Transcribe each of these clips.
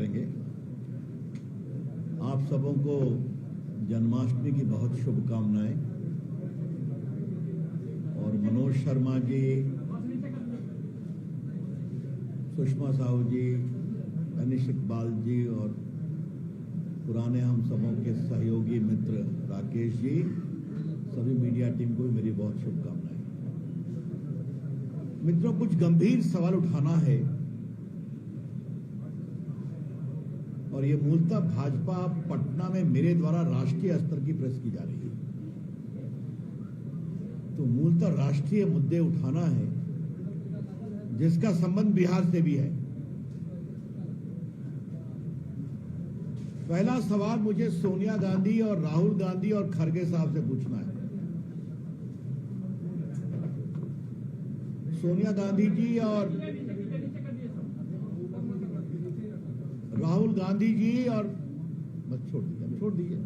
करेंगे। आप सबों को जन्माष्टमी की बहुत शुभकामनाएं। और मनोज शर्मा जी, सुषमा साहू जी, अनिश इकबाल जी और पुराने हम सबों के सहयोगी मित्र राकेश जी, सभी मीडिया टीम को भी मेरी बहुत शुभकामनाएं। मित्रों, कुछ गंभीर सवाल उठाना है और ये मूलतः भाजपा पटना में मेरे द्वारा राष्ट्रीय स्तर की प्रेस की जा रही है। तो मूलतः राष्ट्रीय मुद्दे उठाना है जिसका संबंध बिहार से भी है। पहला सवाल मुझे सोनिया गांधी और राहुल गांधी और खड़गे साहब से पूछना है। सोनिया गांधी जी और राहुल गांधी जी और बस छोड़ दीजिए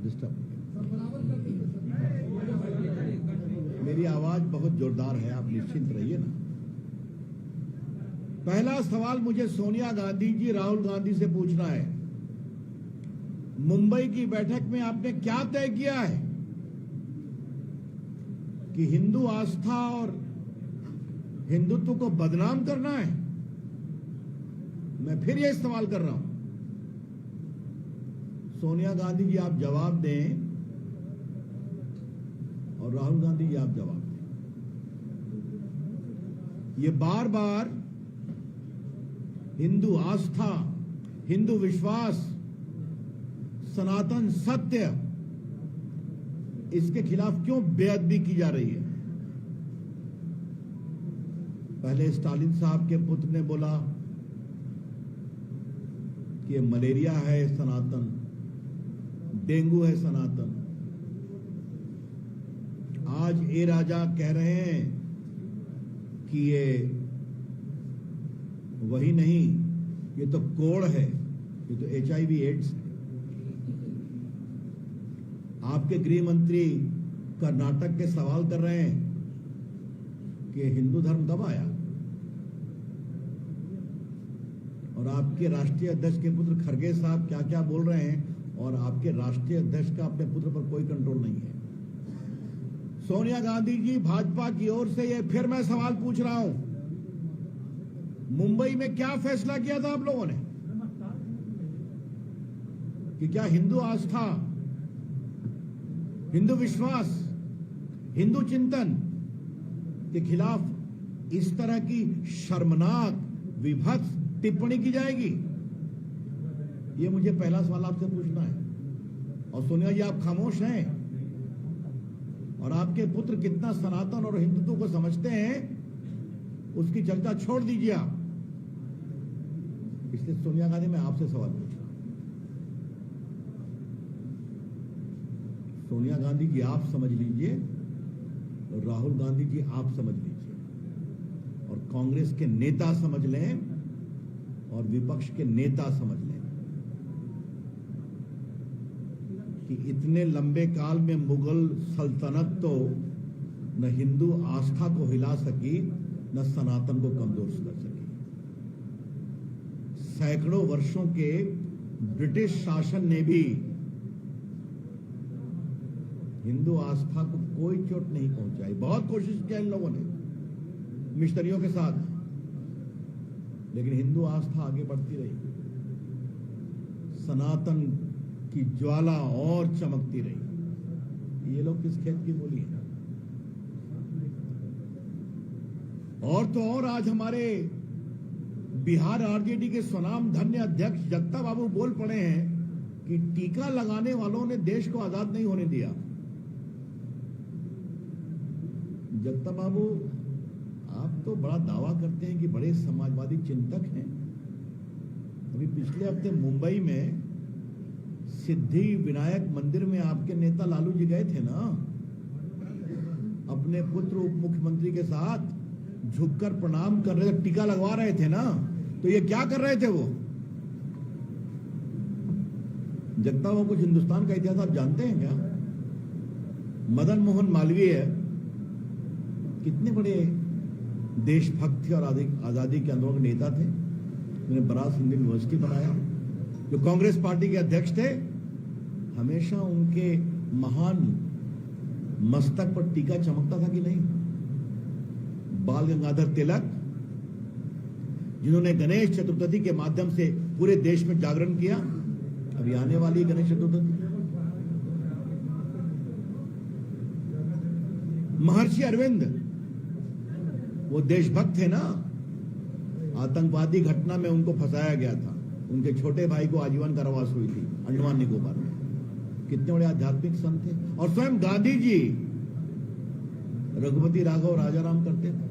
डिस्टर्ब। मेरी आवाज बहुत जोरदार है, आप निश्चिंत रहिए ना। पहला सवाल मुझे सोनिया गांधी जी, राहुल गांधी से पूछना है, मुंबई की बैठक में आपने क्या तय किया है कि हिंदू आस्था और हिंदुत्व को बदनाम करना है? मैं फिर यह सवाल कर रहा हूं, सोनिया गांधी जी आप जवाब दें और राहुल गांधी जी आप जवाब दें। ये बार बार हिंदू आस्था, हिंदू विश्वास, सनातन सत्य, इसके खिलाफ क्यों बेअदबी की जा रही है? पहले स्टालिन साहब के पुत्र ने बोला कि मलेरिया है सनातन, डेंगू है सनातन। आज ए राजा कह रहे हैं कि ये वही नहीं, ये तो कोड़ है, ये तो HIV एड्स है। आपके गृह मंत्री कर्नाटक के सवाल कर रहे हैं कि हिंदू धर्म कब आया, और आपके राष्ट्रीय अध्यक्ष के पुत्र खड़गे साहब क्या क्या बोल रहे हैं, और आपके राष्ट्रीय अध्यक्ष का अपने पुत्र पर कोई कंट्रोल नहीं है। सोनिया गांधी जी, भाजपा की ओर से ये फिर मैं सवाल पूछ रहा हूं, मुंबई में क्या फैसला किया था आप लोगों ने कि क्या हिंदू आस्था, हिंदू विश्वास, हिंदू चिंतन के खिलाफ इस तरह की शर्मनाक, विभत्स टिप्पणी की जाएगी? ये मुझे पहला सवाल आपसे पूछना है। और सोनिया जी आप खामोश हैं, और आपके पुत्र कितना सनातन और हिंदुत्व को समझते हैं उसकी चर्चा छोड़ दीजिए आप। इसलिए सोनिया गांधी मैं आपसे सवाल पूछ रहा हूं, सोनिया गांधी जी आप समझ लीजिए, और राहुल गांधी जी आप समझ लीजिए, और कांग्रेस के नेता समझ लें और विपक्ष के नेता समझ लें कि इतने लंबे काल में मुगल सल्तनत तो न हिंदू आस्था को हिला सकी, न सनातन को कमजोर कर सकी। सैकड़ों वर्षों के ब्रिटिश शासन ने भी हिंदू आस्था को कोई चोट नहीं पहुंचाई। बहुत कोशिश किया इन लोगों ने मिशनरियों के साथ, लेकिन हिंदू आस्था आगे बढ़ती रही, सनातन की ज्वाला और चमकती रही। ये लोग किस खेत की बोली है? और तो और आज हमारे बिहार आरजेडी के स्वनाम धन्य अध्यक्ष जगता बाबू बोल पड़े हैं कि टीका लगाने वालों ने देश को आजाद नहीं होने दिया। जगता बाबू आप तो बड़ा दावा करते हैं कि बड़े समाजवादी चिंतक हैं। अभी पिछले हफ्ते मुंबई में सिद्धि विनायक मंदिर में आपके नेता लालू जी गए थे ना, अपने पुत्र उप मुख्यमंत्री के साथ झुककर प्रणाम कर रहे थे, टीका लगवा रहे थे ना। तो ये क्या कर रहे थे वो? जगता बाबू कुछ हिंदुस्तान का इतिहास आप जानते हैं क्या? मदन मोहन मालवीय कितने बड़े देशभक्त थे और आजादी के आंदोलन के नेता थे। मैंने बनारस हिंदू यूनिवर्सिटी बनाया। जो कांग्रेस पार्टी के अध्यक्ष थे, हमेशा उनके महान मस्तक पर टीका चमकता था कि नहीं? बाल गंगाधर तिलक, जिन्होंने गणेश चतुर्थी के माध्यम से पूरे देश में जागरण किया। अभी आने वाली गणेश चतुर्थी। महर्षि अरविंद, वो देशभक्त थे ना। आतंकवादी घटना में उनको फंसाया गया था, उनके छोटे भाई को आजीवन कारावास हुई थी अंडमान निकोबार में। कितने बड़े आध्यात्मिक संत थे। और स्वयं गांधी जी रघुपति राघव राजाराम करते थे।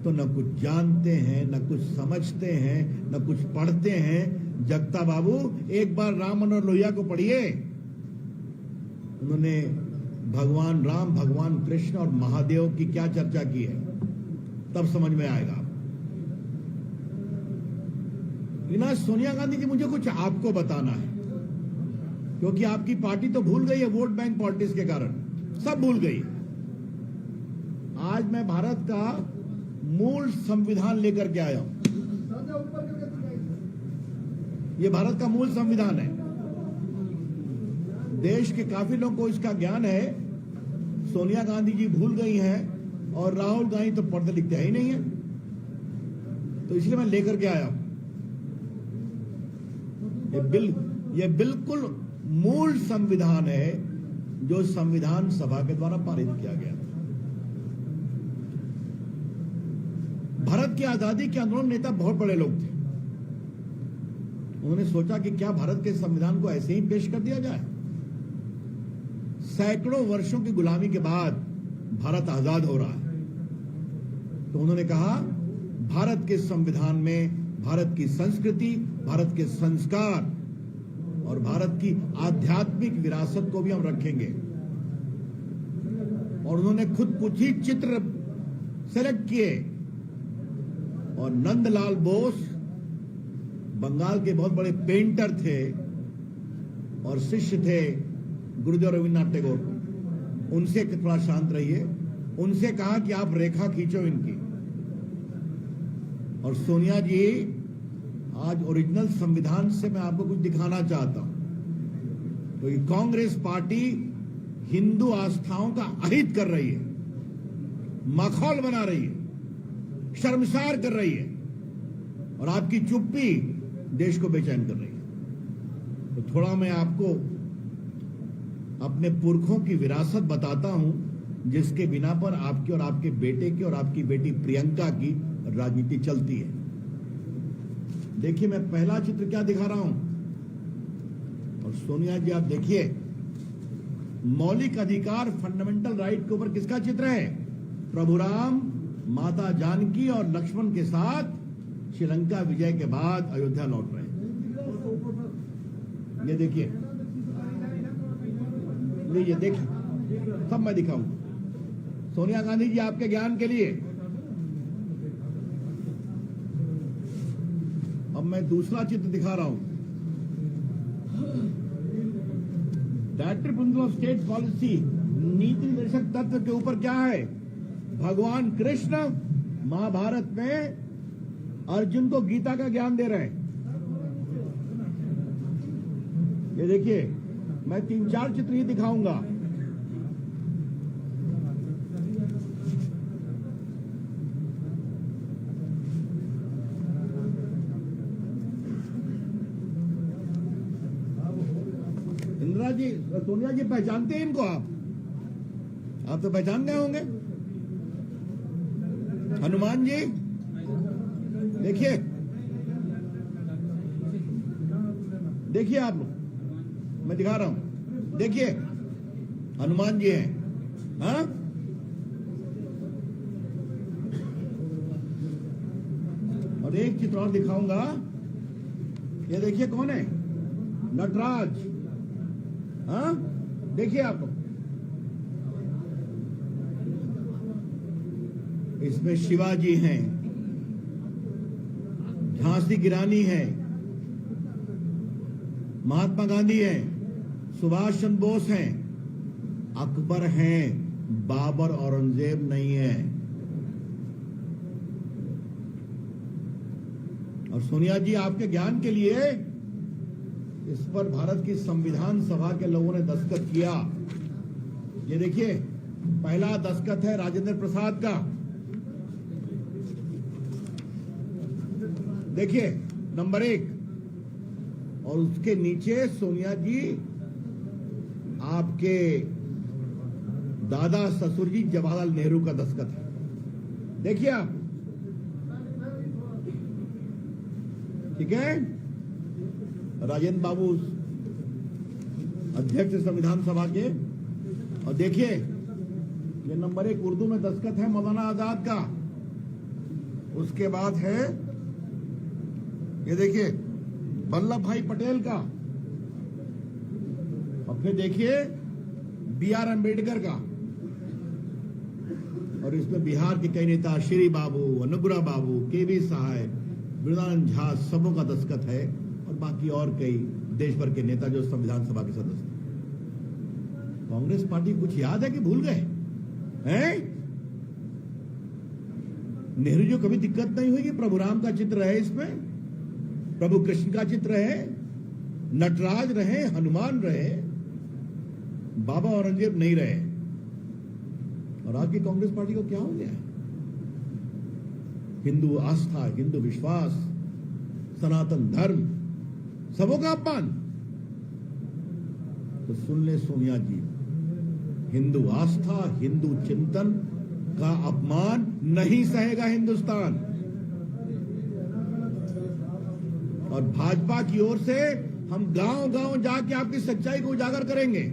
तो न कुछ जानते हैं, न कुछ समझते हैं, न कुछ पढ़ते हैं। जगता बाबू, एक बार राम मनोहर लोहिया को पढ़िए। उन्होंने भगवान राम, भगवान कृष्ण और महादेव की क्या चर्चा की है, तब समझ में आएगा। लेकिन सोनिया गांधी जी, मुझे कुछ आपको बताना है, क्योंकि आपकी पार्टी तो भूल गई है वोट बैंक पॉलिटिक्स के कारण, सब भूल गई। आज मैं भारत का मूल संविधान लेकर के आया हूं। यह भारत का मूल संविधान है। देश के काफी लोगों को इसका ज्ञान है। सोनिया गांधी जी भूल गई हैं और राहुल गांधी तो पढ़ते लिखते ही नहीं है, तो इसलिए मैं लेकर के आया हूं। यह बिल्कुल मूल संविधान है, जो संविधान सभा के द्वारा पारित किया गया था। भारत की आजादी के आंदोलन नेता बहुत बड़े लोग थे। उन्होंने सोचा कि क्या भारत के संविधान को ऐसे ही पेश कर दिया जाए। सैकड़ों वर्षों की गुलामी के बाद भारत आजाद हो रहा है, तो उन्होंने कहा भारत के संविधान में भारत की संस्कृति, भारत के संस्कार और भारत की आध्यात्मिक विरासत को भी हम रखेंगे। और उन्होंने खुद कुछ ही चित्र सेलेक्ट किए, और नंदलाल बोस बंगाल के बहुत बड़े पेंटर थे और शिष्य थे गुरुदेव रविन्द्रनाथ टैगोर को। उनसे थोड़ा शांत रहिए। उनसे कहा कि आप रेखा खींचो इनकी। और सोनिया जी, आज ओरिजिनल संविधान से मैं आपको कुछ दिखाना चाहता हूं। तो ये कांग्रेस पार्टी हिंदू आस्थाओं का अहित कर रही है, माखौल बना रही है, शर्मसार कर रही है, और आपकी चुप्पी देश को बेचैन कर रही है। तो थोड़ा मैं आपको अपने पुरखों की विरासत बताता हूं, जिसके बिना पर आपकी और आपके बेटे की और आपकी बेटी प्रियंका की राजनीति चलती है। देखिए, मैं पहला चित्र क्या दिखा रहा हूं। और सोनिया जी, आप देखिए, मौलिक अधिकार, फंडामेंटल राइट के ऊपर किसका चित्र है? प्रभु राम, माता जानकी और लक्ष्मण के साथ श्रीलंका विजय के बाद अयोध्या लौट रहे हैं। ये देखिए, लीजिए, देखिए, सब मैं दिखाऊंगा। सोनिया गांधी जी, आपके ज्ञान के लिए। अब मैं दूसरा चित्र दिखा रहा हूं। Director principle of state policy, नीति निर्देशक तत्व के ऊपर क्या है? भगवान कृष्ण महाभारत में अर्जुन को गीता का ज्ञान दे रहे हैं। ये देखिए, मैं 3-4 चित्र ही दिखाऊंगा। इंदिरा जी, सोनिया जी, पहचानते हैं इनको? आप तो पहचान गए होंगे। हनुमान जी, देखिए, देखिए आप लोग, मैं दिखा रहा हूं। देखिए, हनुमान जी हैं। हाँ, और एक चित्र और दिखाऊंगा। ये देखिए, कौन है? नटराज। हाँ, देखिए आप लोग, इसमें शिवाजी हैं, झांसी की रानी है, महात्मा गांधी हैं, सुभाष चंद्र बोस हैं, अकबर हैं, बाबर औरंगजेब नहीं है। और सोनिया जी, आपके ज्ञान के लिए इस पर भारत की संविधान सभा के लोगों ने दस्तखत किया। ये देखिए, पहला दस्तखत है राजेंद्र प्रसाद का। देखिए, नंबर 1, और उसके नीचे सोनिया जी आपके दादा ससुर जी जवाहरलाल नेहरू का दस्तखत है। देखिए आप, ठीक है। राजेंद्र बाबू अध्यक्ष संविधान सभा के। और देखिए, ये नंबर 1 उर्दू में दस्तखत है मौलाना आजाद का। उसके बाद है, ये देखिए, वल्लभ भाई पटेल का। और फिर देखिए B.R. अम्बेडकर का। और इसमें बिहार के कई नेता, श्री बाबू, अनुग्रह बाबू, के.वी. सहाय, वृंदावन झा, सबों का दस्तखत है। और बाकी और कई देश भर के नेता जो संविधान सभा के सदस्य। कांग्रेस पार्टी कुछ याद है कि भूल गए हैं? नेहरू जी कभी दिक्कत नहीं हुई कि प्रभु राम का चित्र है इसमें, प्रभु कृष्ण का चित्र है, नटराज रहे, हनुमान रहे, बाबा औरंगजेब नहीं रहे। और आपकी कांग्रेस पार्टी को क्या हो गया है? हिंदू आस्था, हिंदू विश्वास, सनातन धर्म, सबों का अपमान। तो सुन ले सोनिया जी, हिंदू आस्था, हिंदू चिंतन का अपमान नहीं सहेगा हिंदुस्तान। और भाजपा की ओर से हम गांव-गांव जाके आपकी सच्चाई को उजागर करेंगे।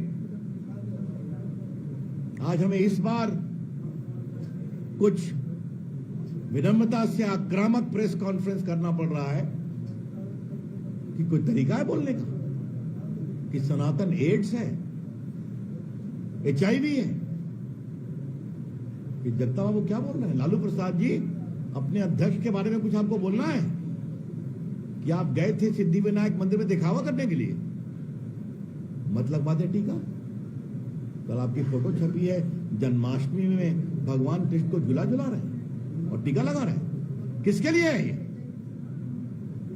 आज हमें इस बार कुछ विनम्रता से आक्रामक प्रेस कॉन्फ्रेंस करना पड़ रहा है कि कोई तरीका है बोलने का कि सनातन एड्स है, HIV है। कि जनता बाबू क्या बोल रहे हैं? लालू प्रसाद जी, अपने अध्यक्ष के बारे में कुछ आपको बोलना है कि आप गए थे सिद्धिविनायक मंदिर में दिखावा करने के लिए? मतलब बात है टीका। कल आपकी फोटो छपी है, जन्माष्टमी में भगवान कृष्ण को झूला झुला रहे हैं और टीका लगा रहे हैं। किसके लिए है ये?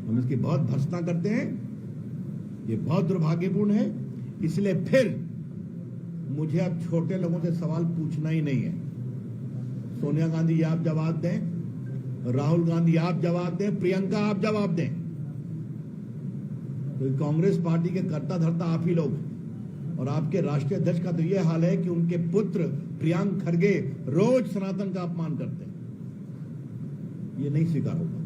हम इसकी बहुत भर्त्सना करते हैं, ये बहुत दुर्भाग्यपूर्ण है। इसलिए फिर मुझे अब छोटे लोगों से सवाल पूछना ही नहीं है। सोनिया गांधी आप जवाब दें, राहुल गांधी आप जवाब दें, प्रियंका आप जवाब दें। तो कांग्रेस पार्टी के कर्ता धर्ता आप ही लोग। और आपके राष्ट्रीय अध्यक्ष का तो यह हाल है कि उनके पुत्र प्रियांक खरगे रोज सनातन का अपमान करते हैं। ये नहीं स्वीकार होगा।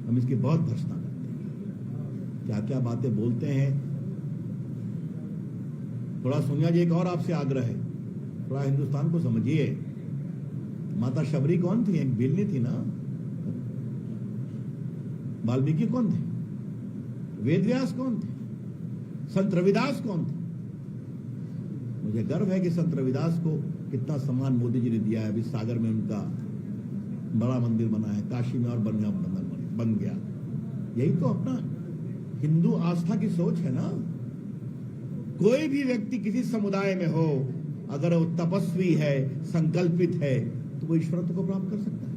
हम इसकी बहुत भर्त्सना करते हैं। क्या क्या बातें बोलते हैं। थोड़ा सोनिया जी, एक और आपसे आग्रह है, थोड़ा हिंदुस्तान को समझिए। माता शबरी कौन थी? एक भिल्ली थी ना। वाल्मीकि कौन थे? वेदव्यास कौन थे? संत रविदास कौन थे? मुझे गर्व है कि संत रविदास को कितना सम्मान मोदी जी ने दिया है। अभी सागर में उनका बड़ा मंदिर बना है, काशी में और बन गया। यही तो अपना हिंदू आस्था की सोच है ना। कोई भी व्यक्ति किसी समुदाय में हो, अगर वो तपस्वी है, संकल्पित है, तो वो ईश्वरत्व को प्राप्त कर सकता है।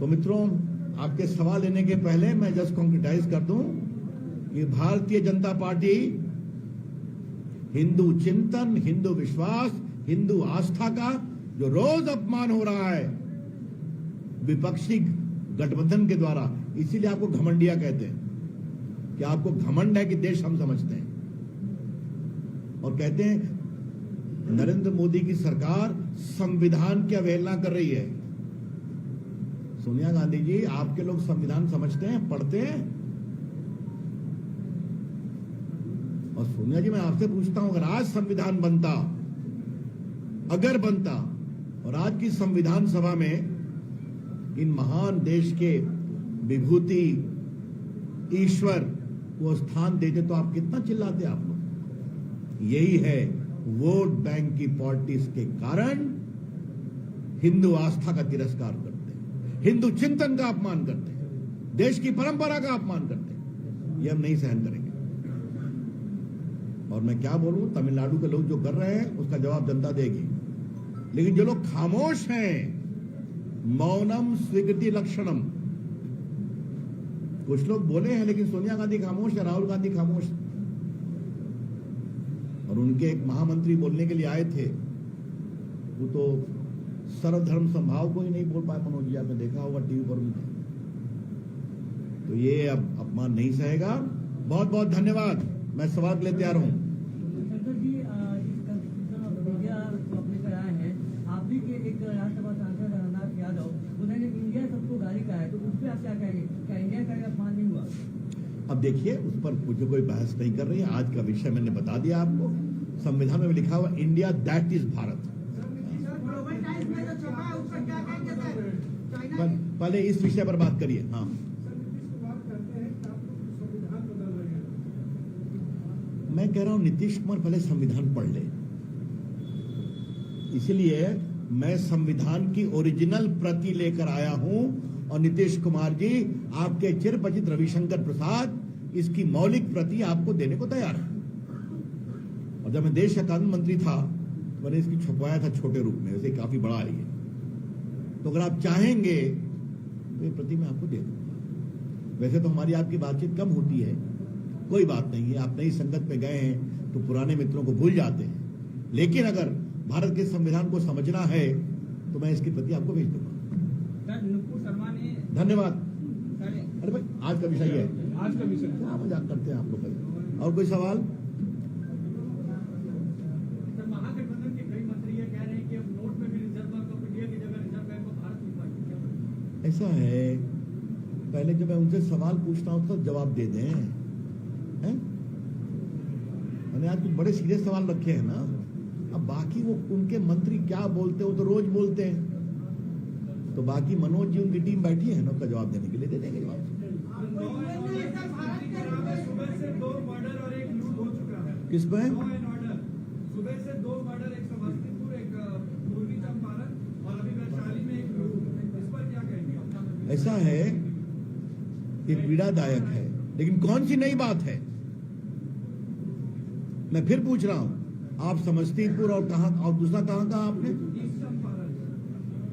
तो मित्रों, आपके सवाल लेने के पहले मैं जस्ट कॉन्क्रिटाइज कर दूं कि भारतीय जनता पार्टी हिंदू चिंतन, हिंदू विश्वास, हिंदू आस्था का जो रोज अपमान हो रहा है विपक्षी गठबंधन के द्वारा, इसीलिए आपको घमंडिया कहते हैं कि आपको घमंड है कि देश हम समझते हैं। और कहते हैं नरेंद्र मोदी की सरकार संविधान की अवहेलना कर रही है। सोनिया गांधी जी, आपके लोग संविधान समझते हैं, पढ़ते हैं? और सोनिया जी, मैं आपसे पूछता हूं, अगर आज संविधान बनता, अगर बनता और आज की संविधान सभा में इन महान देश के विभूति ईश्वर को स्थान देते तो आप कितना चिल्लाते आप लोग। यही है वोट बैंक की पॉलिटिक्स के कारण हिंदू आस्था का तिरस्कार करते हैं, हिंदू चिंतन का अपमान करते हैं, देश की परंपरा का अपमान करते हैं। ये हम नहीं सहन करेंगे। और मैं क्या बोलूं, तमिलनाडु के लोग जो कर रहे हैं उसका जवाब जनता देगी। लेकिन जो लोग खामोश हैं, मौनम स्वीकृति लक्षणम। कुछ लोग बोले हैं लेकिन सोनिया गांधी खामोश है, राहुल गांधी खामोश। और उनके एक महामंत्री बोलने के लिए आए थे, वो तो सर्वधर्म संभाव को ही नहीं बोल पाए। मनोज जी आपने देखा होगा टीवी पर भी। तो ये अब अपमान नहीं सहेगा। बहुत बहुत धन्यवाद। मैं सवाल के लिए तैयार हूं। शंकर जी, इंडिया अपने पर आए हैं, आप भी के एक राज्यसभा सांसद रघुनाथ यादव, उन्होंने इंडिया सबको गाली कहा है, तो उस पर आप क्या कहेंगे? क्या इंडिया का अपमान नहीं हुआ? अब देखिए, उस पर मुझे कोई बहस नहीं कर रही है। आज का विषय मैंने बता दिया आपको। संविधान में लिखा हुआ इंडिया दैट इज भारत। पहले इस विषय पर बात करिए। हाँ, मैं कह रहा हूं नीतीश कुमार पहले संविधान पढ़ ले। इसलिए मैं संविधान की ओरिजिनल प्रति लेकर आया हूं। और नीतीश कुमार जी, आपके चिरपरिचित रविशंकर प्रसाद इसकी मौलिक प्रति आपको देने को तैयार है। और जब मैं देश का कानून मंत्री था, मैंने इसकी छपवाया था छोटे रूप में, वैसे काफी बड़ा है ये। तो अगर आप चाहेंगे तो ये प्रति मैं आपको दे दूंगा। वैसे तो हमारी आपकी बातचीत कम होती है, कोई बात नहीं है। आप नई संगत में गए हैं तो पुराने मित्रों को भूल जाते हैं। लेकिन अगर भारत के संविधान को समझना है तो मैं इसकी प्रति आपको भेज दूंगा। धन्यवाद। अरे भाई, आज का विषय है, आज का विषय क्या मजाक करते हैं आप लोग। और कोई सवाल? महागठबंधन के कई मंत्री ये कह रहे हैं कि अब नोट में भी रिजर्व बैंक ऑफ इंडिया की जगह रिजर्व बैंक ऑफ भारत लिखवाएंगे। ऐसा है, पहले जब मैं उनसे सवाल पूछता हूं तो जवाब दे दें। हैं? मैंने आज कुछ बड़े सीरियस सवाल रखे हैं ना। अब बाकी वो उनके मंत्री क्या बोलते हो तो रोज बोलते हैं। तो बाकी मनोज जी, उनकी टीम बैठी है ना, उसका जवाब देने के लिए दे देंगे जवाब। सुबह से 2 मर्डर और 1 लूट हो चुका है। किस पे? Law and order. सुबह से 2 मर्डर, एक समस्तीपुर, एक पूर्वी चंपारण और अभी वैशाली में 1 लूट। इस पर क्या कहेंगे? ऐसा है, ये पीड़ादायक है, लेकिन कौन सी नई बात है? मैं फिर पूछ रहा हूं, आप समस्तीपुर और कहां और दूसरा कहां का आपने?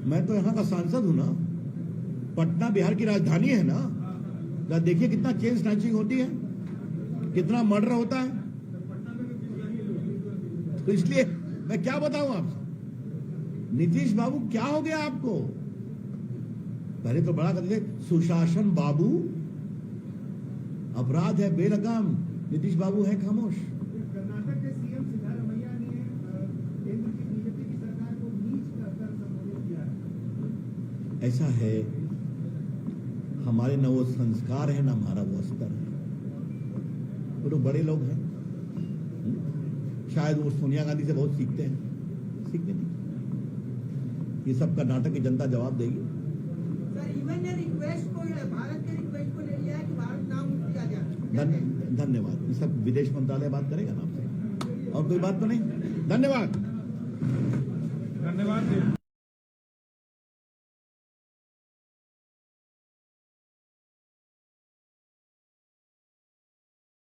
मैं तो यहाँ का सांसद हूं ना। पटना बिहार की राजधानी है ना। जरा देखिए कितना चेन स्नैचिंग होती है, कितना मर्डर होता है। तो इसलिए मैं क्या बताऊं आपसे। नीतीश बाबू, क्या हो गया आपको? पहले तो बड़ा कहते थे सुशासन बाबू, अपराध है बेलगाम। नीतीश बाबू है खामोश। कर्नाटक के सीएम सिद्धारमैया ने केंद्र की बीजेपी की सरकार को नीच कहकर संबोधित किया है। ऐसा है, हमारे न वो संस्कार है, न हमारा वो स्तर है। वो लोग बड़े लोग हैं, शायद वो सोनिया गांधी से बहुत सीखते हैं। सीखने दीजिए, ये सब कर्नाटक की जनता जवाब देगी। सर, इवन ने रिक्वेस्ट को, भारत के रिक्वेस्ट को ले लिया है कि भारत नाम किया जाए। धन्यवाद। ये सब विदेश मंत्रालय बात करेगा ना आपसे। और कोई बात तो नहीं? धन्यवाद।